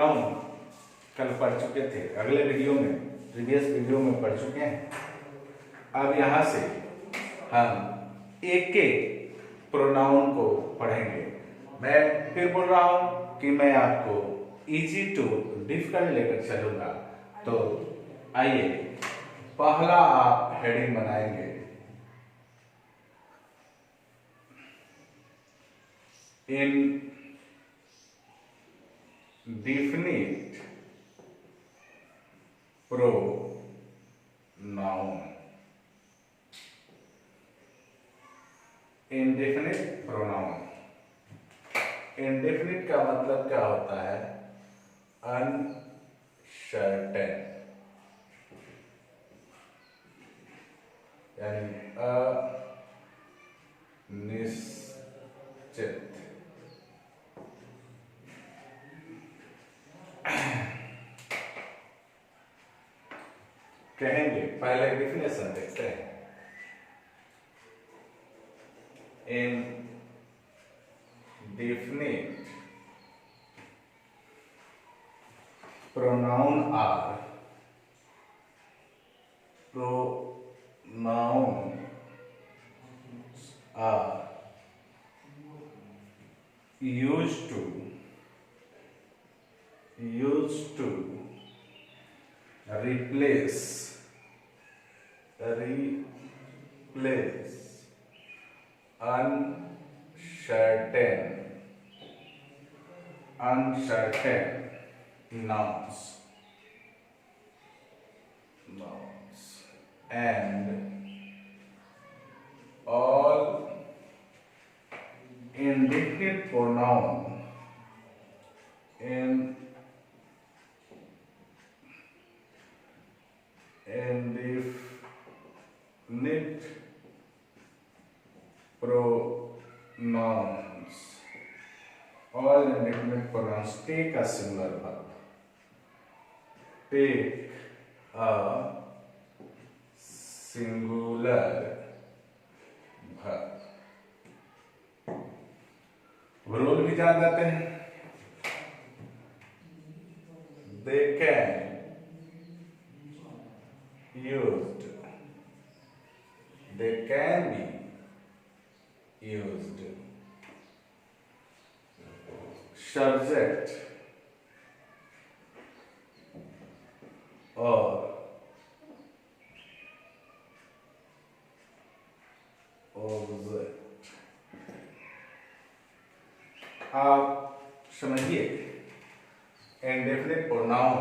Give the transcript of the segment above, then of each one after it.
हम कल पढ़ चुके थे, अगले वीडियो में, प्रीवियस वीडियो में पढ़ चुके हैं। अब यहाँ से हम एक एक प्रोनाउन को पढ़ेंगे। मैं फिर बोल रहा हूँ कि मैं आपको इजी टू डिफिकल्ट लेकर चलूंगा। तो आइए, पहला आप हेडिंग बनाएंगे इन definite pronoun। indefinite pronoun, indefinite का मतलब क्या होता है? अनसर्टेन, यानी अनिश्चित। कहेंगे, पहले डिफिनेशन देखते हैं। indefinite pronoun are used to replace uncertain nouns and all indefinite pronoun indefinite pronouns, all indefinite pronouns take a singular verb, take a singular verb। Rule भी जान जाते हैं। They can used, they can be used, subject or object। आप समझिए, indefinite pronoun,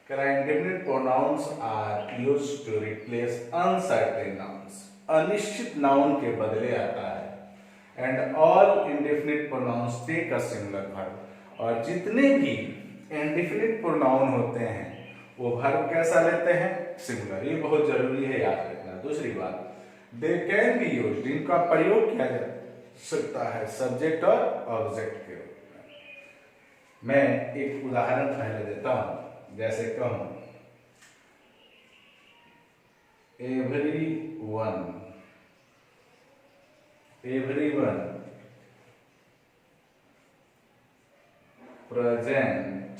indefinite pronouns are used to replace uncertain nouns, अनिश्चित noun के बदले आता है। And all indefinite pronouns take a singular verb, और जितने भी इंडेफिनिट प्रोनाउन होते हैं वो वर्ब कैसा लेते हैं? सिंगुलर। ये बहुत जरूरी है याद रखना। दूसरी बात, दे कैन बी यूज्ड, इनका प्रयोग किया जा सकता है सब्जेक्ट और ऑब्जेक्ट के रूप में। मैं एक उदाहरण पहले देता हूं, जैसे कहूं everyone present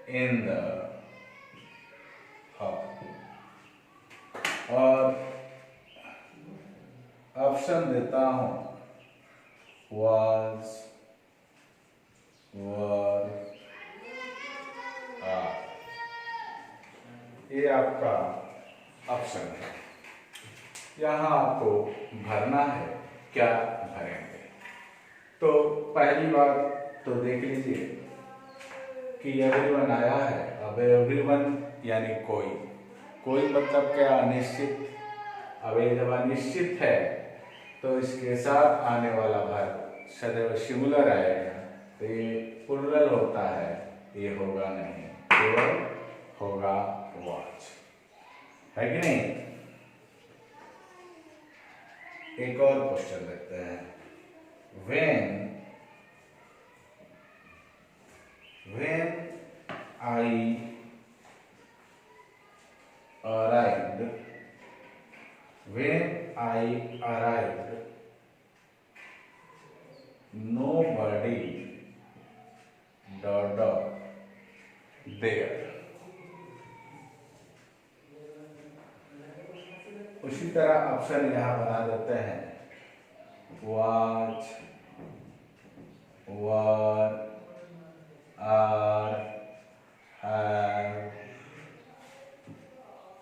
in the hall, और ऑप्शन देता हूं was, were, are। ये आपका ऑप्शन है। यहां आपको भरना है, क्या भरेंगे? तो पहली बात तो देख लीजिए कि एवरीवन आया है। अब एवरीवन यानी कोई मतलब क्या? अनिश्चित। अब ये जब अनिश्चित है तो इसके साथ आने वाला वर्ब सदैव सिंगुलर आएगा, तो ये प्लुरल होता है, ये होगा नहीं, केवल होगा वॉच, है कि नहीं? एक और क्वेश्चन देखते हैं। when I arrived, nobody dot dot there. उसी तरह ऑप्शन यहाँ बना देते हैं, वॉच, वर, आर, हैव।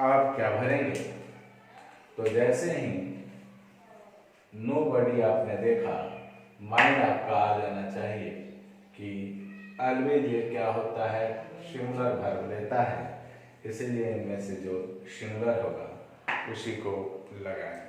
आप क्या भरेंगे? तो जैसे ही नोबडी आपने देखा, माइंड आपका आ जाना चाहिए कि ऑलवेज ये क्या होता है, सिंगुलर वर्ब लेता है, इसलिए इनमें से जो सिंगुलर होगा उसी को लगाएंगे।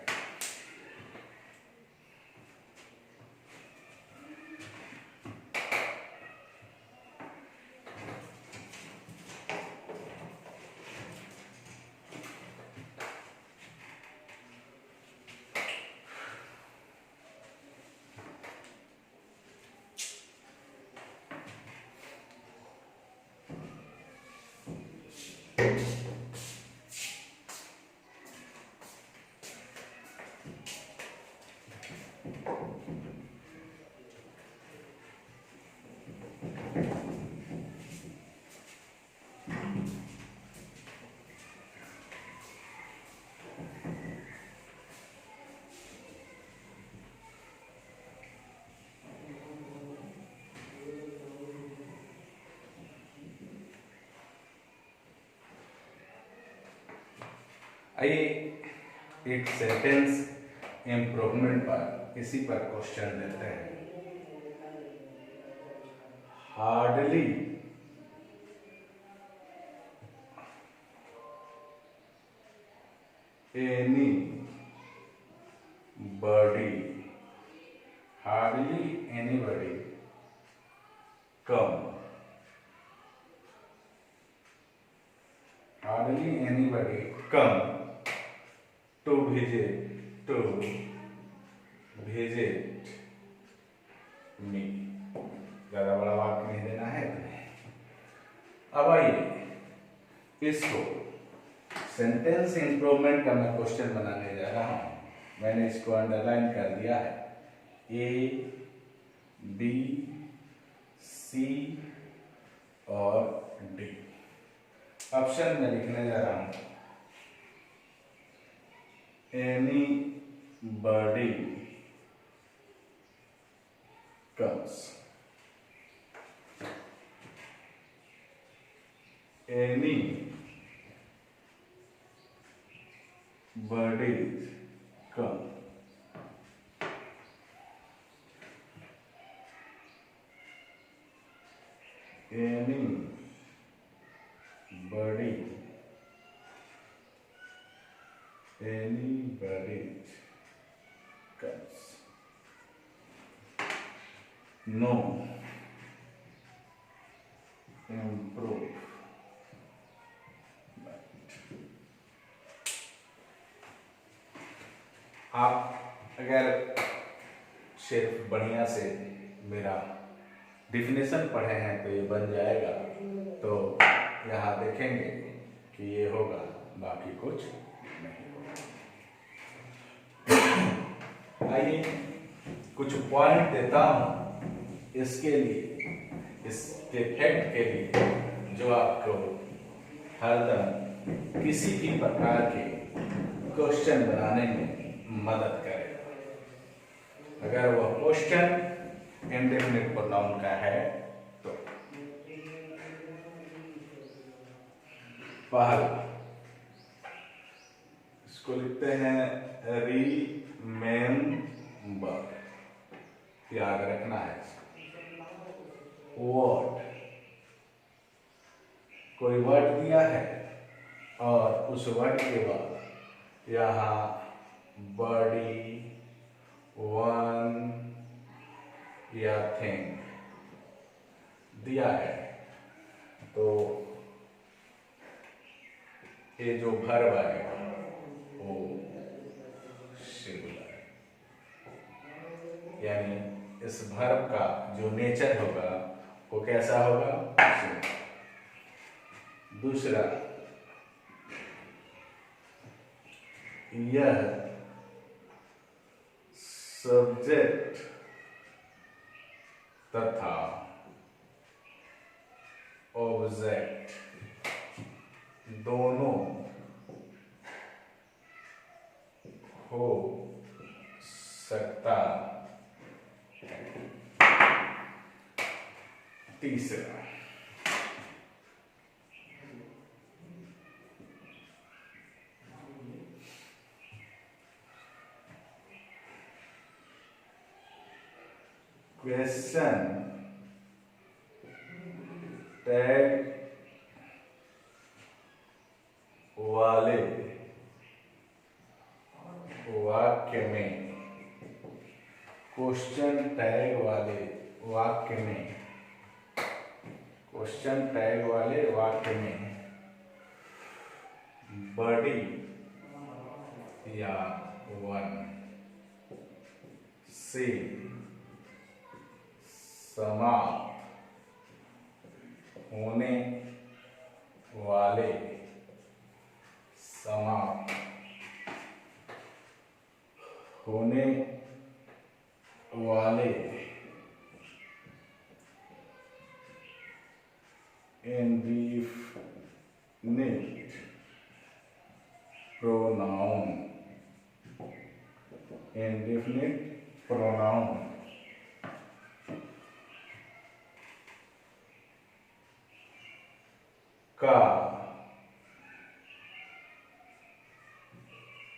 आइए एक सेंटेंस इम्प्रूवमेंट पर, इसी पर क्वेश्चन देते हैं। Hardly any buddy, hardly anybody come, hardly anybody come to visit me। ज्यादा बड़ा वाक्य नहीं देना है। अब आइए इसको सेंटेंस इंप्रूवमेंट का मैं क्वेश्चन बनाने जा रहा हूं। मैंने इसको अंडरलाइन कर दिया है, ए, बी, सी और डी। ऑप्शन में लिखने जा रहा हूं, anybody comes, anybody come, anybody comes, no improve। आप अगर सिर्फ बढ़िया से मेरा डिफिनेशन पढ़े हैं तो ये बन जाएगा। तो यहाँ देखेंगे कि ये होगा, बाकी कुछ नहीं होगा। आइए कुछ पॉइंट देता हूँ इसके लिए, इसके फैक्ट के लिए, जो आपको हरदम किसी भी प्रकार के क्वेश्चन बनाने में मदद करेगा। अगर वह क्वेश्चन इंडेफिनिट प्रोनाउन का है तो पहला इसको लिखते हैं रिमेंबर, याद रखना है। वर्ड, कोई वर्ड दिया है और उस वर्ड के बाद यहाँ बॉडी, वन या थिंग दिया है, तो ये जो वर्ब आएगा वो सिंगुलर, यानी इस वर्ब का जो नेचर होगा वो कैसा होगा, सिंगुलर। दूसरा, यह सब्जेक्ट तथा ऑब्जेक्ट दोनों हो सकता। तीसरा, क्वेश्चन टैग वाले वाक्य में, क्वेश्चन टैग वाले वाक्य में, क्वेश्चन टैग वाले वाक्य में बड़ी या वन से समाप्त होने वाले, समाप्त होने वाले indefinite pronoun, indefinite pronoun का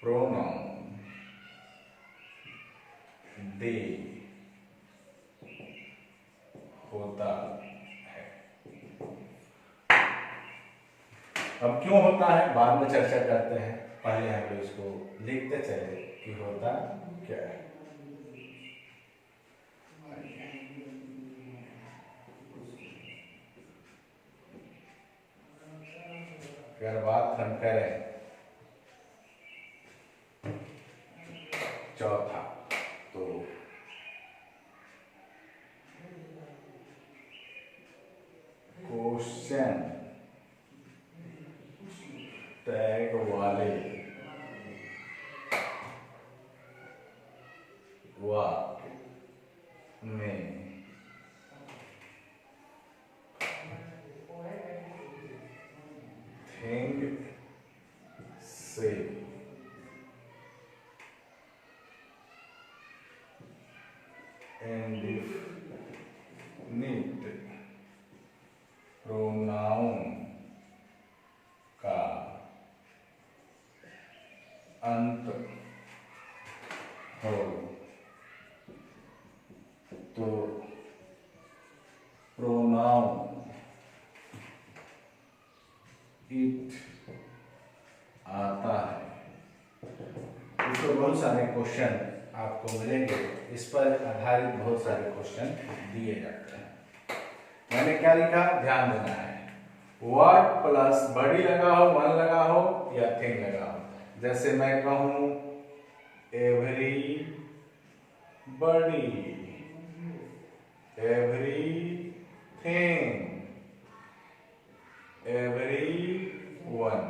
प्रोनाउन दे होता है। अब क्यों होता है बाद में चर्चा करते हैं, पहले हम लोग इसको लिखते चले कि होता क्या है। अगर बात हम करें चौथा, तो क्वेश्चन टैग वाले वाक्य में थिंग से indefinite pronoun का अंत हो तो प्रोनाउन इट आता है। इसमें बहुत सारे क्वेश्चन आपको मिलेंगे, इस पर आधारित बहुत सारे क्वेश्चन दिए जाते हैं। मैंने क्या लिखा, ध्यान देना है। व्हाट प्लस बड़ी लगा हो, वन लगा हो या थिंग लगा हो। जैसे मैं कहूं एवरी बड़ी, एवरी थिंग, एवरी वन,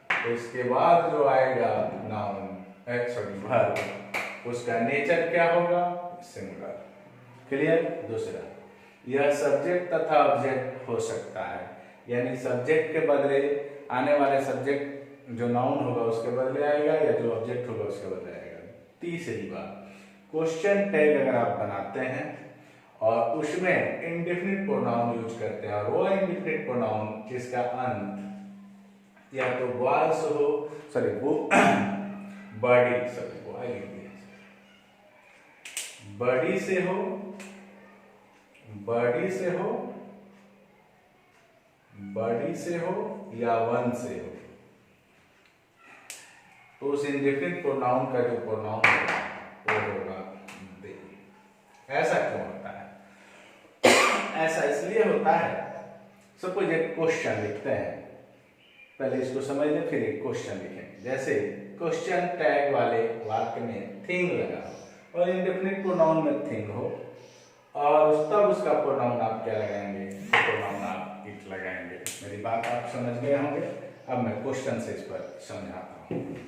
तो इसके बाद जो आएगा नाउन वर्ब, उसका नेचर क्या होगा, सिंगुलर। क्लियर। दूसरा, यह सब्जेक्ट तथा ऑब्जेक्ट हो सकता है, यानी सब्जेक्ट के बदले आने वाले सब्जेक्ट जो नाउन होगा उसके बदले आएगा या जो ऑब्जेक्ट होगा उसके बदले आएगा। तीसरी बात, क्वेश्चन टैग अगर आप बनाते हैं और उसमें इंडेफिनिट प्रोनाउन यूज करते हैं, और वो इंडेफिनिट प्रोनाउन जिसका अंत या तो बॉयस हो, सॉरी वो बॉडी, सॉरी बॉडी से हो, बॉडी से हो, बॉडी से हो या वन से हो, तो उस इंडेफिनिट प्रोनाउन का जो प्रोनाउन होगा वो होगा दे। ऐसा क्यों होता है? ऐसा इसलिए होता है, सपोज एक क्वेश्चन लिखते हैं, पहले इसको समझ लें फिर एक क्वेश्चन लिखें। जैसे क्वेश्चन टैग वाले वाक्य में थिंग लगा हो और इंडेफिनिट प्रोनाउन में थिंग हो, और तब उसका प्रोनाउन आप क्या लगाएंगे, प्रोनाउन आप इट लगाएंगे। मेरी बात आप समझ गए होंगे। अब मैं क्वेश्चन से इस पर समझाता हूँ।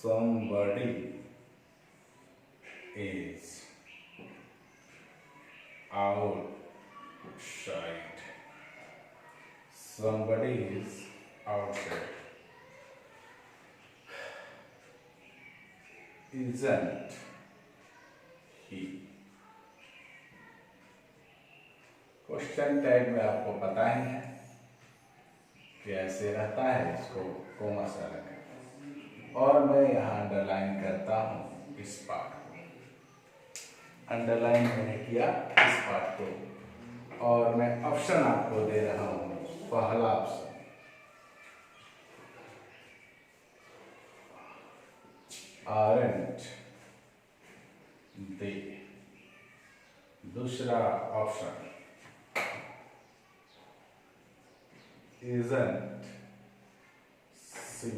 somebody is outside. Somebody is outside. Isn't he? Question tag में आपको पता ही है कि ऐसे रहता है, इसको कोमा सा रखें और मैं यहाँ अंडरलाइन करता हूँ इस पार्ट को। अंडरलाइन मैंने किया इस पार्ट को और मैं ऑप्शन आपको दे रहा हूँ। पहला ऑप्शन aren't they। दूसरा option isn't she।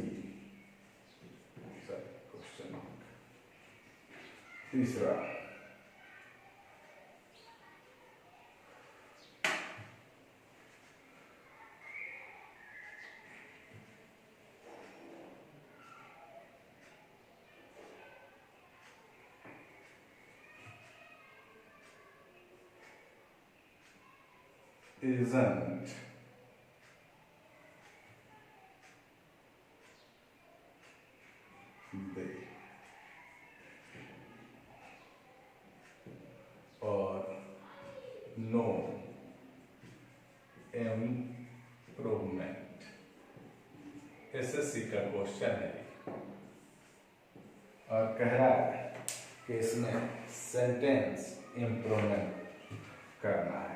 Question mark. तीसरा isn't they। और नो इम्प्रूवमेंट। एसएससी का क्वेश्चन है और कह रहा है कि इसमें सेंटेंस इम्प्रूवमेंट करना है।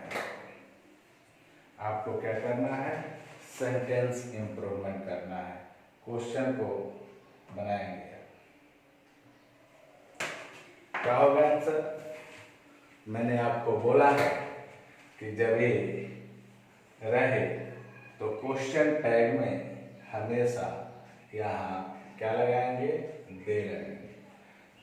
आपको क्या करना है? सेंटेंस इम्प्रूवमेंट करना है। क्वेश्चन को बनाएंगे। क्या होगा आंसर? मैंने आपको बोला है कि जब ये रहे तो क्वेश्चन टैग में हमेशा यहाँ क्या लगाएंगे? दे लगाएंगे।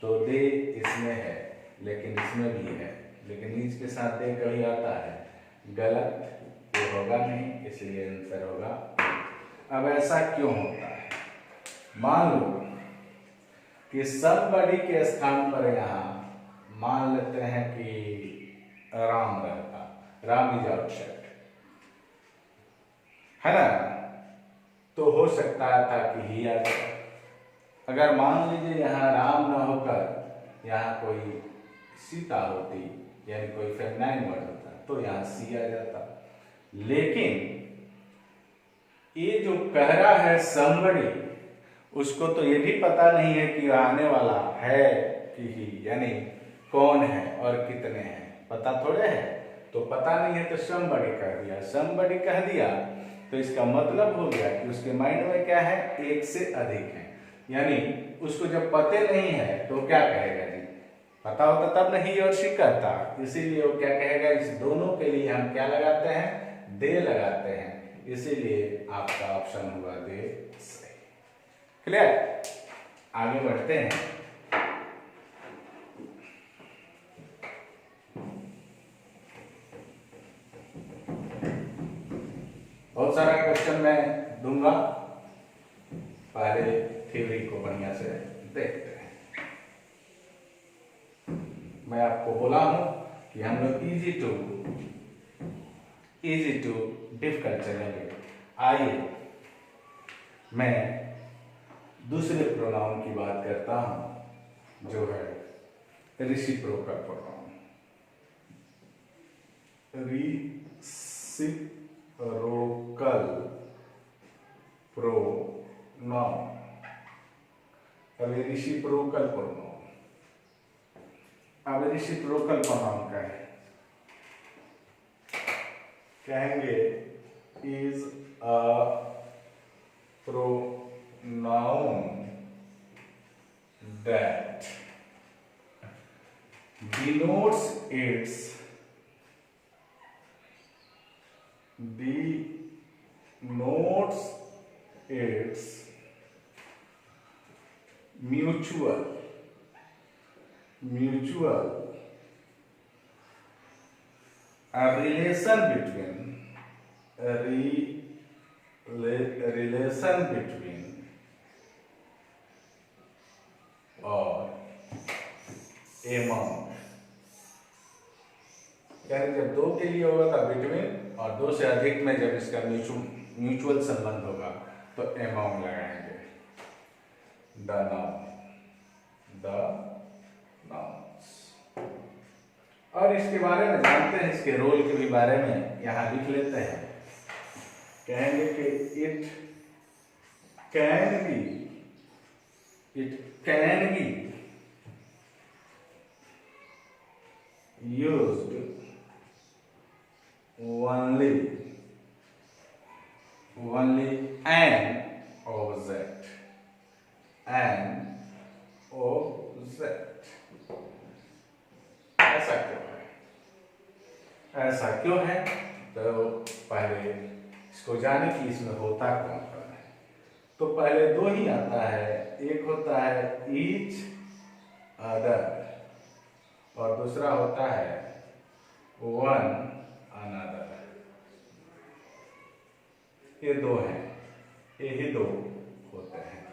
तो दे इसमें है लेकिन इसमें भी है, लेकिन इसके साथ दे कभी आता है गलत, ये होगा नहीं, इसलिए आंसर होगा। अब ऐसा क्यों होता है? मान लो कि somebody के स्थान पर यहाँ मान लेते हैं कि राम रहता, राम इज आउटसाइड, है ना? तो हो सकता था कि ही आ जाए। अगर मान लीजिए यहाँ राम न होकर यहाँ कोई सीता होती, यानी कोई फेमिनाइन वर्ड होता, तो यहाँ सी आ जाता। लेकिन ये जो कह रहा है somebody, उसको तो ये भी पता नहीं है कि आने वाला है कि ही, यानी कौन है और कितने हैं, पता थोड़े है। तो पता नहीं है तो somebody कह दिया। somebody कह दिया तो इसका मतलब हो गया कि उसके माइंड में क्या है? एक से अधिक है। यानी उसको जब पते नहीं है तो क्या कहेगा जी? पता होता तब नहीं और सी कहता। इसीलिए वो क्या कहेगा? इस दोनों के लिए हम क्या लगाते हैं? दे लगाते हैं। इसीलिए आपका ऑप्शन होगा दे सही। क्लियर? आगे बढ़ते हैं। बहुत सारा क्वेश्चन मैं दूंगा, पहले थ्योरी को बढ़िया से देखते हैं। मैं आपको बोला हूं कि हम लोग इजी टू डिफिकल्ट चलेंगे। आइए मैं दूसरे प्रोनाउन की बात करता हूं, जो है रेसिप्रोकल प्रोनाउन। Reciprocal pronoun. अब रेसिप्रोकल प्रोनाउन, अब रेसिप्रोकल प्रोनाउन का है, कहेंगे is a pronoun that denotes its mutual relation between among, यानी जब दो के लिए होगा तो बिटवीन, और दो से अधिक में जब इसका म्यूचुअल संबंध होगा तो एमंग लगाएंगे। The nouns. और इसके बारे में जानते हैं, इसके रोल के भी बारे में यहां लिख लेते हैं। कहेंगे कि it can be used only an object ऐसा क्यों है? तो पहले इसको जाने कि इसमें होता कौन कौन है। तो पहले दो ही आता है, एक होता है ईच अदर और दूसरा होता है वन अनदर। ये दो हैं, ये ही दो होते हैं।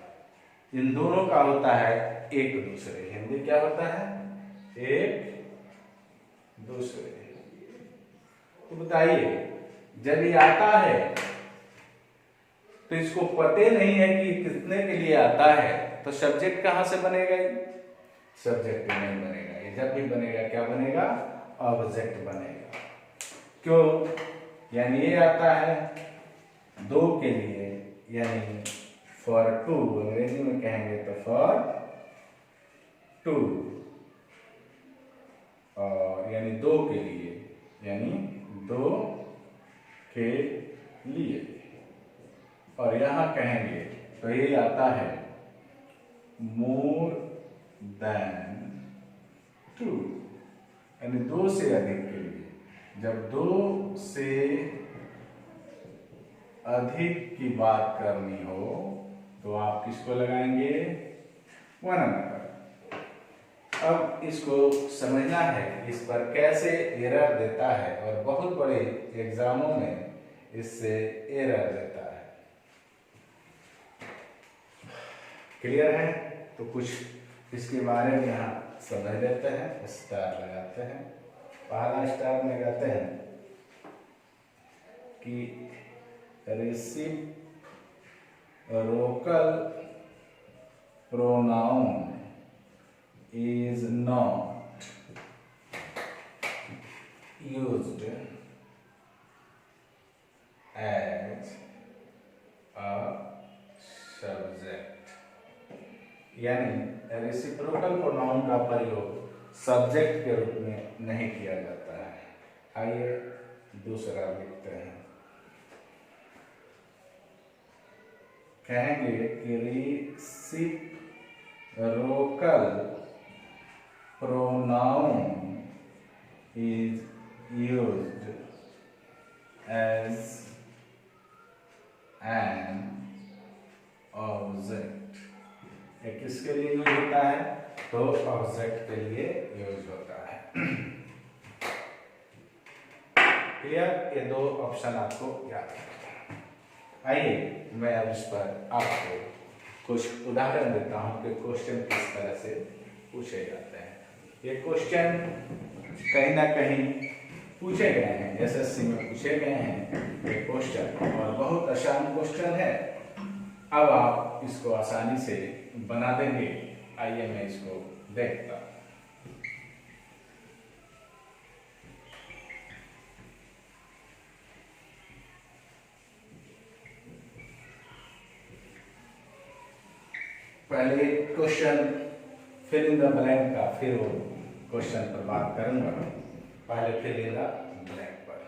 इन दोनों का होता है एक दूसरे। हिंदी क्या होता है? एक दूसरे। तो बताइए, जब ये आता है तो इसको पते नहीं है कि कितने के लिए आता है, तो सब्जेक्ट कहां से बनेगा? सब्जेक्ट नहीं बनेगा। ये जब भी बनेगा क्या बनेगा? ऑब्जेक्ट बनेगा। क्यों? यानी ये आता है दो के लिए, यानी फॉर टू, अंग्रेजी में कहेंगे तो फॉर टू, और यानी दो के लिए, यानी दो के लिए। और यहां कहेंगे तो ये आता है मोर देन टू, यानी दो से अधिक के लिए। जब दो से अधिक की बात करनी हो तो आप किसको लगाएंगे? One another. अब इसको समझना है इस पर कैसे एरर देता है, और बहुत बड़े एग्जामों में इससे एरर देता है। क्लियर है? तो कुछ इसके बारे में यहाँ समझ लेते हैं। स्टार लगाते हैं। पहला स्टार लगाते हैं कि reciprocal pronoun is not used as a subject, यानी रेसिप्रोकल प्रोनाउन का प्रयोग सब्जेक्ट के रूप में नहीं किया जाता है। आइए दूसरा लिखते हैं। कहेंगे कि reciprocal pronoun is used as an object। ये किसके लिए यूज होता है? तो ऑब्जेक्ट के लिए यूज होता है। क्लियर? ये दो ऑप्शन आपको याद रखना। आइए मैं अब इस पर आपको कुछ उदाहरण देता हूं कि क्वेश्चन किस तरह से पूछे जाते हैं। ये क्वेश्चन कहीं ना कहीं पूछे गए हैं, एसएससी में पूछे गए हैं ये क्वेश्चन, और बहुत आसान क्वेश्चन है। अब आप इसको आसानी से बना देंगे। आइए मैं इसको देखता हूं। पहले question fill in the blank का, फिर वो क्वेश्चन पर बात करूंगा। पहले फिल इन द ब्लैंक पर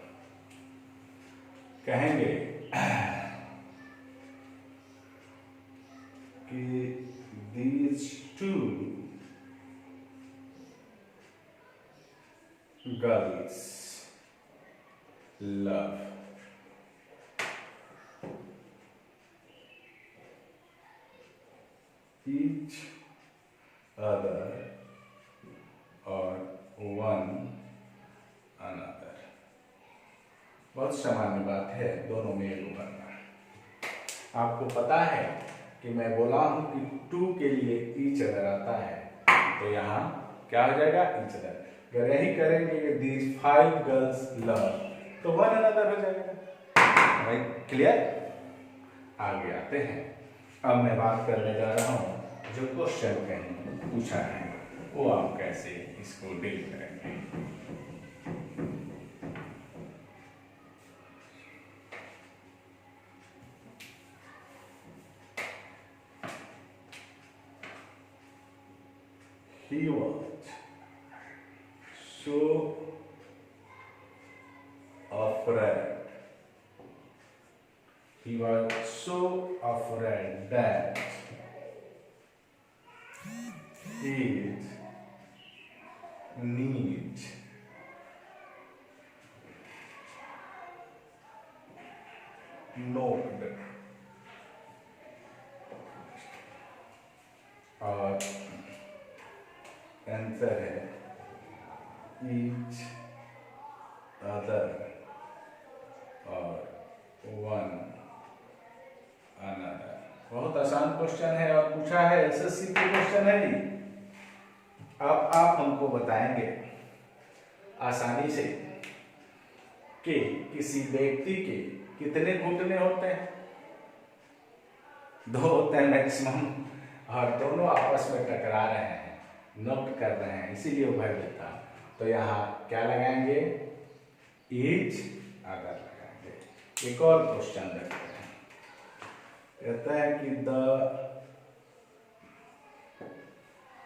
कहेंगे कि these two girls love each other or one another। बहुत सामान्य बात है, दोनों में एक उभरना। आपको पता है कि मैं बोला हूं कि टू के लिए ईच अदर आता है, तो यहाँ क्या हो जाएगा? each other। अगर यही करेंगे कि these 5 girls love, तो one another हो जाएगा। भाई क्लियर? आगे आते हैं। अब मैं बात करने जा रहा हूँ जो क्वेश्चन कहीं पूछा है वो आप कैसे इसको डील करेंगे। He was so afraid. He was so afraid that his need knocked, और आंसर है each other और one another। बहुत आसान क्वेश्चन है और पूछा है, एसएससी के क्वेश्चन है जी। अब आप हमको बताएंगे आसानी से कि किसी व्यक्ति के कितने घुटने होते हैं? 2 होते हैं मैक्सिमम, और दोनों आपस में टकरा रहे हैं, नोट कर रहे हैं, इसीलिए वो भर देता। तो यहाँ क्या लगाएंगे? ईच अदर लगाएंगे। एक और क्वेश्चन देखते हैं। कहता है कि the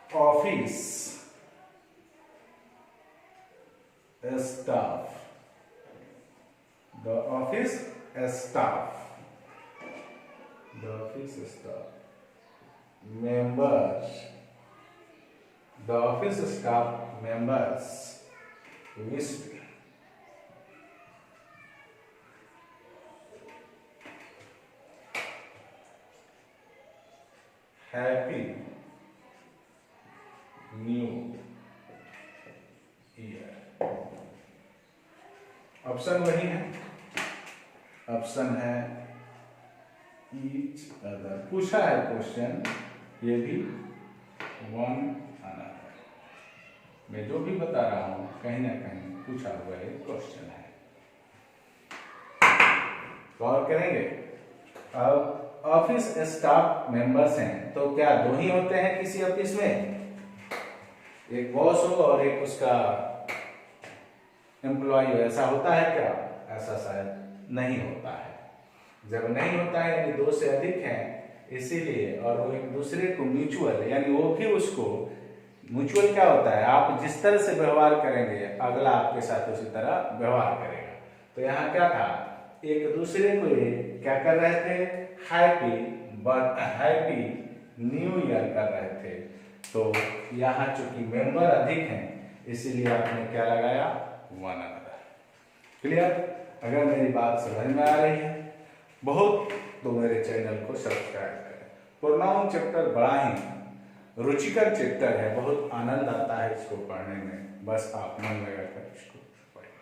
office staff, the office staff members, the office staff members wished happy new year। Option वही है, ऑप्शन है ईच अदर। पूछा है क्वेश्चन, ये भी वन अनदर। मैं जो भी बता रहा हूं कहीं ना कहीं पूछा हुआ एक क्वेश्चन है। गौर करेंगे। अब ऑफिस स्टाफ मेंबर्स हैं, तो क्या 2 ही होते हैं किसी ऑफिस में? एक बॉस हो और एक उसका एम्प्लॉय हो, ऐसा होता है क्या? ऐसा शायद नहीं होता है। जब नहीं होता है यानी 2 से अधिक हैं, इसीलिए, और वो एक दूसरे को म्यूचुअल, यानी वो भी उसको म्यूचुअल क्या होता है? आप जिस तरह से व्यवहार करेंगे अगला आपके साथ उसी तरह व्यवहार करेगा। तो यहाँ क्या था? एक दूसरे को ये क्या कर रहे थे? हैप्पी न्यू ईयर कर रहे थे। तो यहाँ चूंकि मेंबर अधिक हैं इसीलिए आपने क्या लगाया? One another. क्लियर? अगर मेरी बात समझ में आ रही है बहुत तो मेरे चैनल को सब्सक्राइब करें। प्रोनाउन चैप्टर बड़ा ही रुचिकर चैप्टर है, बहुत आनंद आता है इसको पढ़ने में, बस आप मन लगाकर इसको